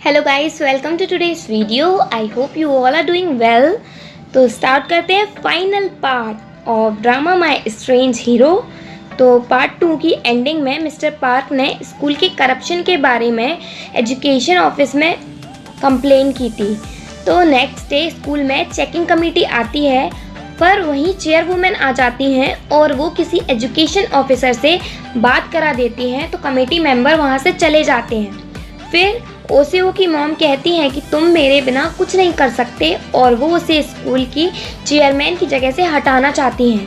Hello guys, welcome to today's video. I hope you all are doing well. तो start करते हैं final part of drama my strange hero. तो part 2 की ending में mister Park ने school के corruption के बारे में एजुकेशन ऑफिस में कंप्लेन की थी। तो नेक्स्ट डे स्कूल में चेकिंग कमेटी आती है, पर वहीं चेयरवुमेन आ जाती हैं और वो किसी एजुकेशन ऑफिसर से बात करा देती हैं। तो कमेटी मेंबर वहाँ से चले जाते हैं। फिर ओसीओ की मॉम कहती हैं कि तुम मेरे बिना कुछ नहीं कर सकते, और वो उसे स्कूल की चेयरमैन की जगह से हटाना चाहती हैं,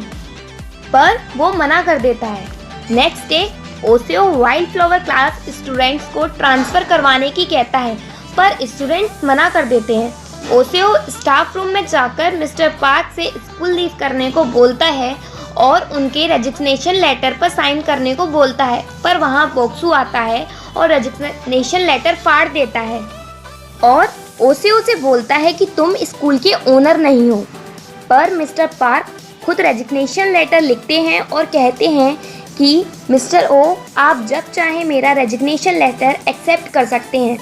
पर वो मना कर देता है। Next day OCO wild flower class students को ट्रांसफ़र करवाने की कहता है, पर स्टूडेंट्स मना कर देते हैं। ओसीओ स्टाफ रूम में जाकर मिस्टर पार्क से स्कूल लीव करने को बोलता है और उनके रेजिग्नेशन लेटर पर साइन करने को बोलता है, पर वहाँ बोक्सू आता है और रेजिग्नेशन लेटर फाड़ देता है और ओसीओ से बोलता है कि तुम स्कूल के ओनर नहीं हो। पर मिस्टर पार्क खुद रेजिग्नेशन लेटर लिखते हैं और कहते हैं कि मिस्टर ओ, आप जब चाहें मेरा रेजिग्नेशन लेटर एक्सेप्ट कर सकते हैं।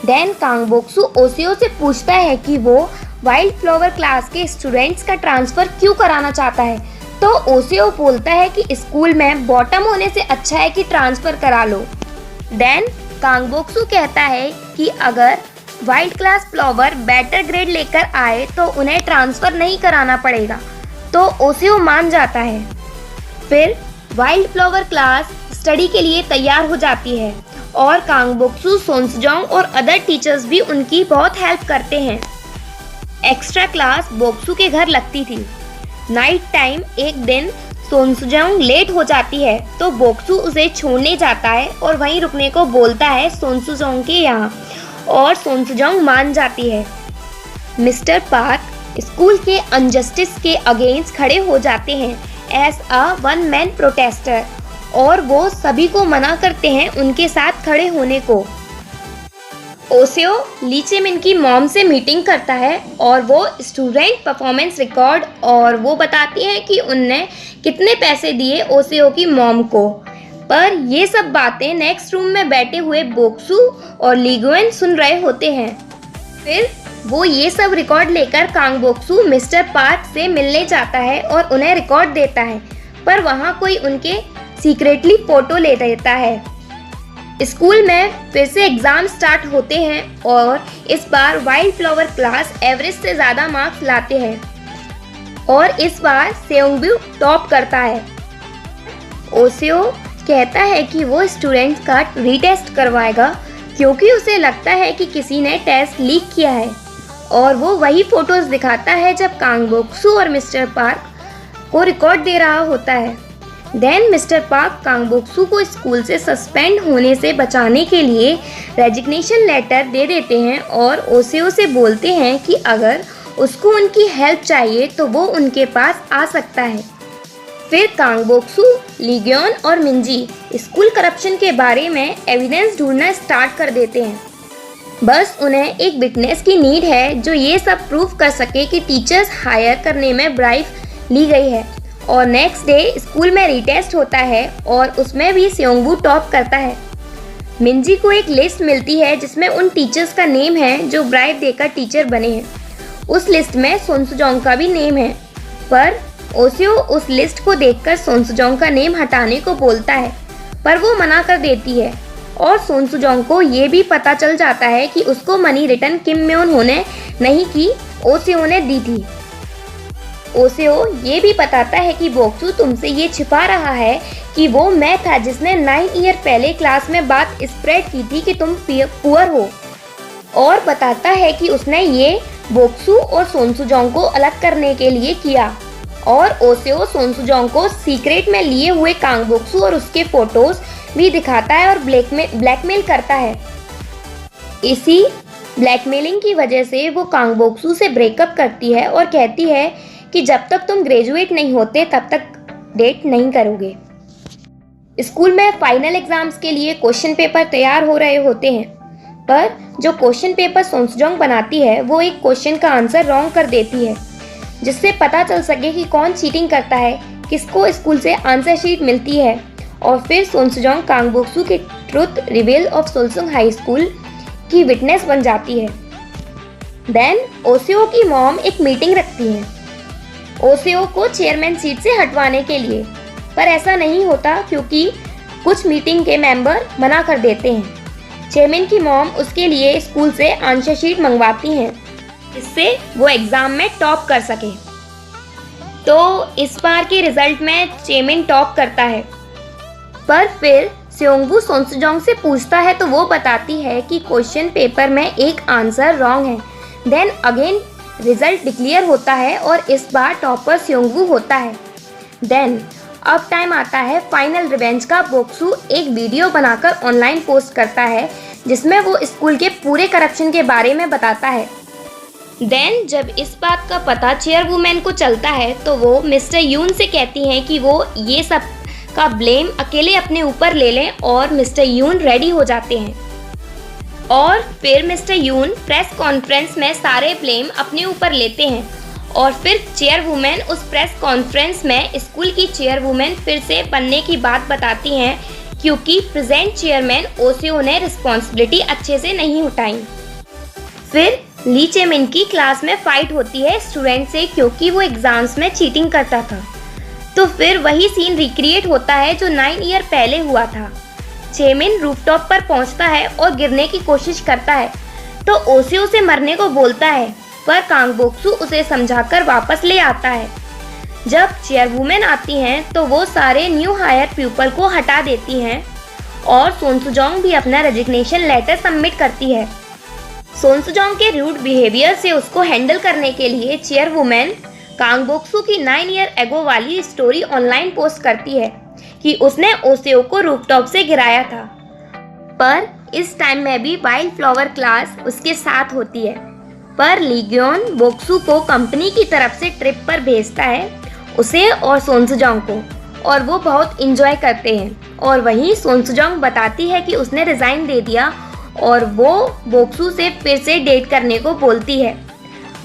देन कांगबोक्सू ओसीओ से पूछता है कि वो वाइल्ड फ्लावर क्लास के स्टूडेंट्स का ट्रांसफ़र क्यों कराना चाहता है। तो ओसीओ बोलता है कि स्कूल में बॉटम होने से अच्छा है कि ट्रांसफ़र करा लो। देन कांगबोक्सू कहता है कि अगर wild class flower better grade लेकर आए तो उन्हें ट्रांसफ़र नहीं कराना पड़ेगा। तो ओसीओ मान जाता है। फिर वाइल्ड फ्लावर क्लास स्टडी के लिए तैयार हो जाती है और कांगबोक्सू, सोन्सजोंग और अदर टीचर्स भी उनकी बहुत हेल्प करते हैं। एक्स्ट्रा क्लास बोक्सू के घर लगती थी। नाइट टाइम एक दिन सोन्सजोंग लेट हो जाती है, तो बोक्सू उसे छोड़ने जाता है और वहीं रुकने को बोलता है सोन्सजोंग के यहाँ, और सोन्सजोंग मान जाती है। मिस्टर पार्क स्कूल के अनजस्टिस के अगेंस्ट खड़े हो जाते हैं as a one man protester, और वो सभी को मना करते हैं उनके साथ खड़े होने को। ओसीओ ली चेमिन की मॉम से मीटिंग करता है और वो स्टूडेंट परफॉर्मेंस रिकॉर्ड, और वो बताती है कि उनने कितने पैसे दिए ओसीओ की मॉम को। पर ये सब बातें नेक्स्ट रूम में बैठे हुए बोक्सू और लीगुएन सुन रहे होते हैं। फिर वो ये सब रिकॉर्ड लेकर कांगबोक्सू मिस्टर पार्क से मिलने जाता है और उन्हें रिकॉर्ड देता है, पर वहाँ कोई उनके सीक्रेटली फ़ोटो ले लेता है। स्कूल में फिर से एग्ज़ाम स्टार्ट होते हैं और इस बार वाइल्ड फ्लावर क्लास एवरेज से ज़्यादा मार्क्स लाते हैं, और इस बार सेओंगबू टॉप करता है। ओसीओ कहता है कि वो स्टूडेंट्स का रीटेस्ट करवाएगा, क्योंकि उसे लगता है कि किसी ने टेस्ट लीक किया है, और वो वही फ़ोटोज़ दिखाता है जब कांगबोक्सू और मिस्टर पार्क को रिकॉर्ड दे रहा होता है। देन मिस्टर पार्क कांगबोक्सू को स्कूल से सस्पेंड होने से बचाने के लिए रेजिग्नेशन लेटर दे देते हैं और ओसीओ से बोलते हैं कि अगर उसको उनकी हेल्प चाहिए तो वो उनके पास आ सकता है। फिर कांगबोक्सू, लीगुएन और मिंजी स्कूल करप्शन के बारे में एविडेंस ढूंढना स्टार्ट कर देते हैं। बस उन्हें एक विटनेस की नीड है जो ये सब प्रूव कर सके कि टीचर्स हायर करने में ब्राइब ली गई है। और नेक्स्ट डे स्कूल में रीटेस्ट होता है और उसमें भी सेओंगबू टॉप करता है। मिंजी को एक लिस्ट मिलती है जिसमें उन टीचर्स का नेम है जो ब्राइब देकर टीचर बने हैं। उस लिस्ट में सोन्सजोंग का भी नेम है, पर ओसीओ उस लिस्ट को देखकर सोन्सजोंग का नेम हटाने को बोलता है, पर वो मना कर देती है। और सोन्सजोंग को ये भी पता चल जाता है कि उसको मनी रिटर्न किम म्योन ने नहीं की, ओसीओ ने दी थी। ओसीओ ये भी बताता है कि बोक्सू तुमसे ये छिपा रहा है कि वो मैं था जिसने 9 ईयर पहले क्लास में बात स्प्रेड की थी कि तुम पुअर हो, और बताता है कि उसने ये बोक्सू और सोन्सजोंग को अलग करने के लिए किया। और ओसीओ सोन्सजोंग को सीक्रेट में लिए हुए कांगबोक्सू और उसके फोटोज भी दिखाता है और ब्लैकमेल करता है। इसी ब्लैकमेलिंग की वजह से वो कांगबोक्सू से ब्रेकअप करती है और कहती है कि जब तक तुम ग्रेजुएट नहीं होते तब तक डेट नहीं करोगे। स्कूल में फाइनल एग्जाम्स के लिए क्वेश्चन पेपर तैयार हो रहे होते हैं, पर जो क्वेश्चन पेपर सोन्सजोंग बनाती है वो एक क्वेश्चन का आंसर रॉन्ग कर देती है, जिससे पता चल सके कि कौन चीटिंग करता है, किसको स्कूल से आंसर शीट मिलती है। और फिर सोन्सजोंग कांगबोक्सू के ट्रुथ रिवील ऑफ सोल्सुंग हाई स्कूल की विटनेस बन जाती है। देन ओसेओ की मॉम एक मीटिंग रखती है ओसेओ को चेयरमैन सीट से हटवाने के लिए, पर ऐसा नहीं होता क्योंकि कुछ मीटिंग के मेंबर मना कर देते हैं। चेयरमैन की मॉम उसके लिए स्कूल से आंसर शीट मंगवाती हैं जिससे वो एग्जाम में टॉप कर सके। तो इस बार के रिजल्ट में चेयरमैन टॉप करता है, पर फिर सेओंगवू सोनसुजोंग से पूछता है तो वो बताती है कि क्वेश्चन पेपर में एक आंसर रॉन्ग है। देन अगेन रिजल्ट डिक्लेयर होता है और इस बार टॉपर सेओंगवू होता है। देन अब टाइम आता है फाइनल रिवेंज का। बोक्सू एक वीडियो बनाकर ऑनलाइन पोस्ट करता है जिसमें वो स्कूल के पूरे करप्शन के बारे में बताता है। देन जब इस बात का पता चेयरवुमैन को चलता है तो वो मिस्टर यून से कहती हैं कि वो ये सब का ब्लेम अकेले अपने ऊपर ले लें और मिस्टर यून रेडी हो जाते हैं। और फिर मिस्टर यून प्रेस कॉन्फ्रेंस में सारे ब्लेम अपने ऊपर लेते हैं और फिर चेयरवुमैन उस प्रेस कॉन्फ्रेंस में स्कूल की चेयरवुमैन फिर से बनने की बात बताती हैं क्योंकि प्रेजेंट चेयरमैन ओसेओ ने रिस्पॉन्सिबिलिटी अच्छे से नहीं उठाई। फिर ली चेमिन की क्लास में फाइट होती है स्टूडेंट से क्योंकि वो एग्जाम्स में चीटिंग करता था। तो फिर वही सीन रिक्रिएट होता है जो 9 ईयर पहले हुआ था। चेमिन रूफटॉप पर पहुंचता है और गिरने की कोशिश करता है तो ओसेओ से मरने को बोलता है, पर कांगबोक्सू उसे समझाकर वापस ले आता है। जब चेयरवुमेन आती हैं तो वो सारे न्यू हायर पीपल को हटा देती हैं और सोनसुजोंग भी अपना रेजिग्नेशन लेटर सबमिट करती है। सोनसुजोंग के रूड बिहेवियर से उसको हैंडल करने के लिए चेयरवुमेन कांगबोक्सू की 9 ईयर एगो वाली स्टोरी ऑनलाइन पोस्ट करती है कि उसने ओसेओ को रूफटॉप से गिराया था। पर इस टाइम में भी वाइल्ड फ्लावर क्लास उसके साथ होती है, पर लीग्योन बोक्सू को कंपनी की तरफ से ट्रिप पर भेजता है उसे और सोनसुजोंग को, और वो बहुत इंजॉय करते हैं। और वहीं सोनसुजोंग बताती है कि उसने रिज़ाइन दे दिया और वो बोक्सू से फिर से डेट करने को बोलती है।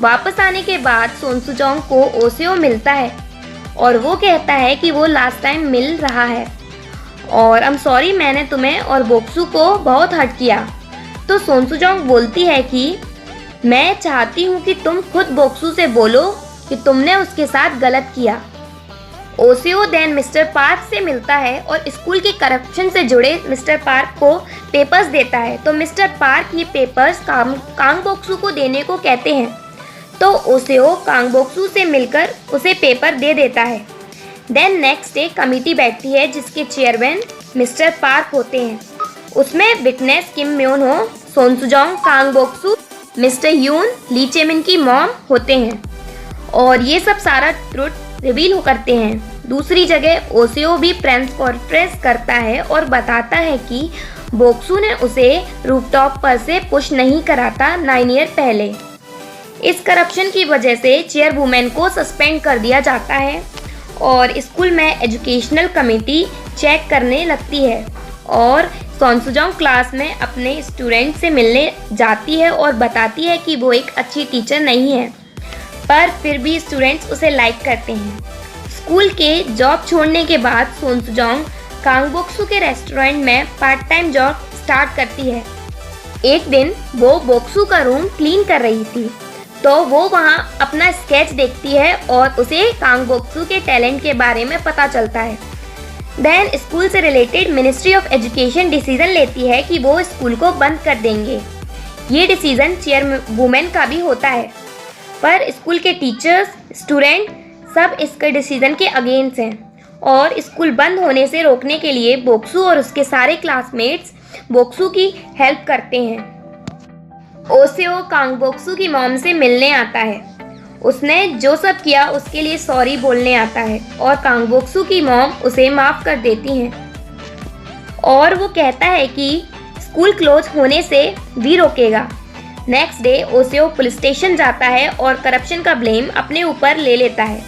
वापस आने के बाद सोनसुजोंग को ओसेओ मिलता है और वो कहता है कि वो लास्ट टाइम मिल रहा है और आई एम सॉरी मैंने तुम्हें और बोक्सू को बहुत हर्ट किया। तो सोनसुजोंग बोलती है कि मैं चाहती हूँ कि तुम खुद बोक्सू से बोलो कि तुमने उसके साथ गलत किया। ओसेओ देन मिस्टर पार्क से मिलता है और स्कूल के करप्शन से जुड़े मिस्टर पार्क को पेपर्स देता है। तो मिस्टर पार्क ये पेपर्स कांगबोक्सू को देने को कहते हैं, तो ओसेओ कांगबोक्सू से मिलकर उसे पेपर दे देता है। देन नेक्स्ट डे कमेटी बैठती है जिसके चेयरमैन मिस्टर पार्क होते हैं। उसमें विटनेस किम म्योन हो, सोनसुजोंग, कांगबोक्सू, मिस्टर यून, ली चेमिन की मॉम होते हैं और ये सब सारा ट्रुथ रिवील करते हैं। दूसरी जगह ओसेओ भी प्रेस कॉन्फ्रेंस करता है और बताता है कि बोक्सू ने उसे रूफटॉप पर से पुश नहीं करा था 9 ईयर पहले। इस करप्शन की वजह से चेयरवुमेन को सस्पेंड कर दिया जाता है और स्कूल में एजुकेशनल कमेटी चेक करने लगती है और सोनसुजोंग क्लास में अपने स्टूडेंट से मिलने जाती है और बताती है कि वो एक अच्छी टीचर नहीं है, पर फिर भी स्टूडेंट्स उसे लाइक करते हैं। स्कूल के जॉब छोड़ने के बाद सोनसुजोंग कांगबोक्सू के रेस्टोरेंट में पार्ट टाइम जॉब स्टार्ट करती है। एक दिन वो बोक्सू का रूम क्लीन कर रही थी तो वो वहाँ अपना स्केच देखती है और उसे कांगबोक्सू के टैलेंट के बारे में पता चलता है। देन स्कूल से related ministry of education decision लेती है कि वो स्कूल को बंद कर देंगे। ये डिसीजन चेयरवुमेन का भी होता है, पर स्कूल के टीचर्स, स्टूडेंट सब इसके डिसीजन के अगेंस्ट हैं और स्कूल बंद होने से रोकने के लिए बोक्सू और उसके सारे क्लासमेट्स बोक्सू की हेल्प करते हैं। ओसेओ कांगबोक्सू की मॉम से मिलने आता है। उसने जो सब किया उसके लिए सॉरी बोलने आता है और कांगबोक्सू की मॉम उसे माफ़ कर देती हैं और वो कहता है कि स्कूल क्लोज होने से भी रोकेगा। नेक्स्ट डे ओसेओ पुलिस स्टेशन जाता है और करप्शन का ब्लेम अपने ऊपर ले लेता है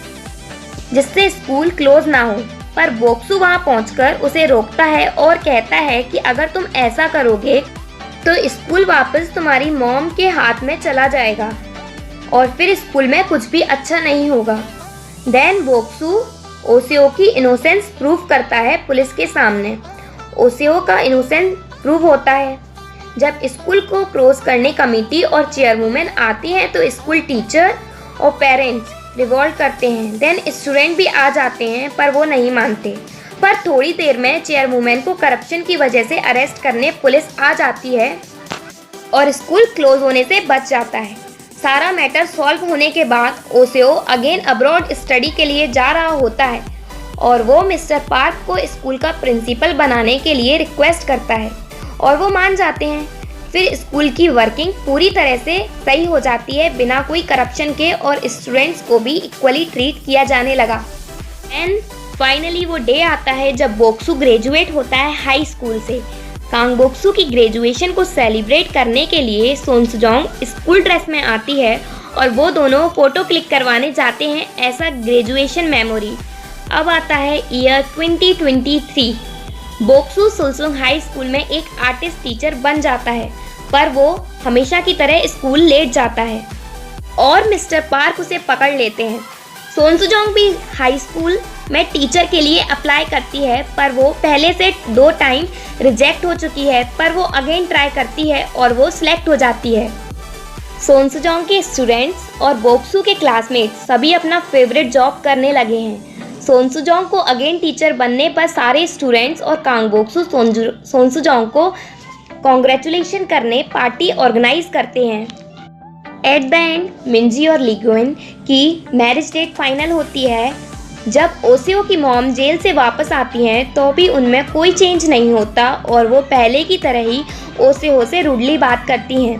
जिससे स्कूल क्लोज ना हो, पर बोक्सू वहाँ पहुंचकर उसे रोकता है और कहता है कि अगर तुम ऐसा करोगे तो स्कूल वापस तुम्हारी मॉम के हाथ में चला जाएगा और फिर स्कूल में कुछ भी अच्छा नहीं होगा। देन बोक्सू ओसेओ की इनोसेंस प्रूव करता है पुलिस के सामने। ओसेओ का इनोसेंस प्रूव होता है। जब स्कूल को क्रॉस करने कमेटी और चेयरवुमेन आती हैं तो स्कूल टीचर और पेरेंट्स रिवॉल्ट करते हैं। देन स्टूडेंट भी आ जाते हैं पर वो नहीं मानते। पर थोड़ी देर में चेयरवुमेन को करप्शन की वजह से अरेस्ट करने पुलिस आ जाती है और स्कूल क्लोज होने से बच जाता है। सारा मैटर सॉल्व होने के बाद ओसेओ अगेन अब्रॉड स्टडी के लिए जा रहा होता है और वो मिस्टर पार्क को स्कूल का प्रिंसिपल बनाने के लिए रिक्वेस्ट करता है और वो मान जाते हैं। फिर स्कूल की वर्किंग पूरी तरह से सही हो जाती है बिना कोई करप्शन के और स्टूडेंट्स को भी इक्वली ट्रीट किया जाने लगा। एंड फाइनली वो डे आता है जब बोक्सू ग्रेजुएट होता है हाई स्कूल से। कांगबोक्सू की ग्रेजुएशन को सेलिब्रेट करने के लिए सोनसुजोंग स्कूल ड्रेस में आती है और वो दोनों फोटो क्लिक करवाने जाते हैं ऐसा ग्रेजुएशन मेमोरी। अब आता है ईयर 2023। बोक्सू सुलसुंग हाई स्कूल में एक आर्टिस्ट टीचर बन जाता है पर वो हमेशा की तरह स्कूल लेट जाता है और मिस्टर पार्क उसे पकड़ लेते हैं। सोनसुजोंग भी हाई स्कूल में टीचर के लिए अप्लाई करती है पर वो पहले से 2 टाइम रिजेक्ट हो चुकी है पर वो अगेन ट्राई करती है और वो सिलेक्ट हो जाती है। सोनसुजोंग के स्टूडेंट्स और बोक्सू के क्लासमेट्स सभी अपना फेवरेट जॉब करने लगे हैं। सोनसुजोंग को अगेन टीचर बनने पर सारे स्टूडेंट्स और कांगबोक्सू सोनसुजोंग को कॉन्ग्रेचुलेशन करने पार्टी ऑर्गेनाइज करते हैं। एट द एंड मिंजी और लीगुइन की मैरिज डेट फाइनल होती है। जब ओसेओ की मॉम जेल से वापस आती हैं तो भी उनमें कोई चेंज नहीं होता और वो पहले की तरह ही ओसेओ से रूडली बात करती हैं।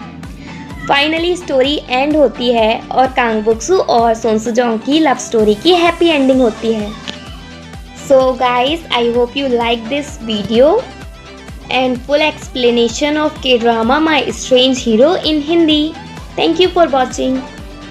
फाइनली स्टोरी एंड होती है और कांगबोक्सू और सोनसुजोंग की लव स्टोरी की हैप्पी एंडिंग होती है। So guys, I hope you like this video and full explanation of K-drama My Strange Hero in Hindi. Thank you for watching.